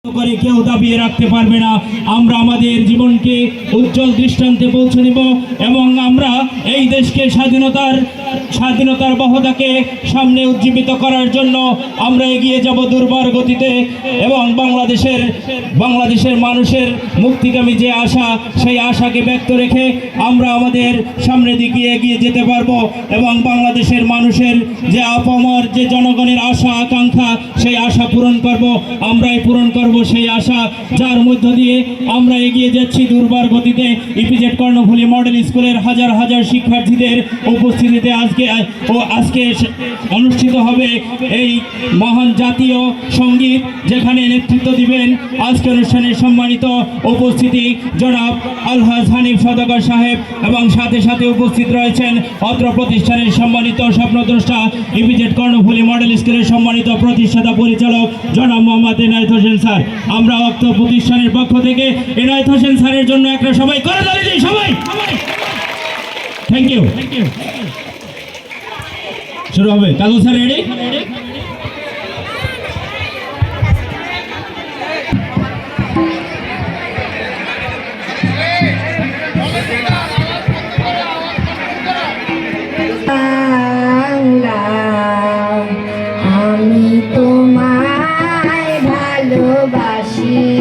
করে কেউ দাবিয়ে রাখতে পারবে না। আমরা আমাদের জীবনকে উজ্জ্বল দৃষ্টান্তে পৌঁছে দেব এবং আমরা এই দেশকে স্বাধীনতার বহদাকে সামনে উজ্জীবিত করার জন্য আমরা এগিয়ে যাব দুর্বার গতিতে এবং বাংলাদেশের মানুষের মুক্তিগামী যে আশা, সেই আশাকে ব্যক্ত রেখে আমরা আমাদের সামনের দিকে এগিয়ে যেতে পারবো এবং বাংলাদেশের মানুষের যে আপামর যে জনগণের আশা আকাঙ্ক্ষা, সেই আশা পূরণ করব, আমরাই পূরণ করব সেই আশা, যার মধ্য দিয়ে আমরা এগিয়ে যাচ্ছি দুর্বার গতিতে। ইপিজেড কর্ণফুলী মডেল স্কুলের হাজার হাজার শিক্ষার্থীদের উপস্থিতিতে আজকে অনুষ্ঠিত হবে এই মহান জাতীয় সঙ্গীত, যেখানে নেতৃত্ব দিবেন আজকে অনুষ্ঠানের সম্মানিত উপস্থিতি জনাব আলহাজ হানিফ সওদাগর সাহেব এবং সাথে সাথে উপস্থিত রয়েছেন অত্র প্রতিষ্ঠানের সম্মানিত স্বপ্নদ্রষ্টা ইপিজেড কর্ণফুলী মডেল স্কুলের সম্মানিত প্রতিষ্ঠাতা পরিচালক জনাব মোহাম্মদ এনায়েত হোসেন স্যার। আমরা অত্র প্রতিষ্ঠানের পক্ষ থেকে এনায়েত হোসেন স্যারের জন্য একটা সবাই করে দিই, সবাই থ্যাংক ইউ। শুরু হবে। Kajal sir ready? আমি তোমায় ভালোবাসি।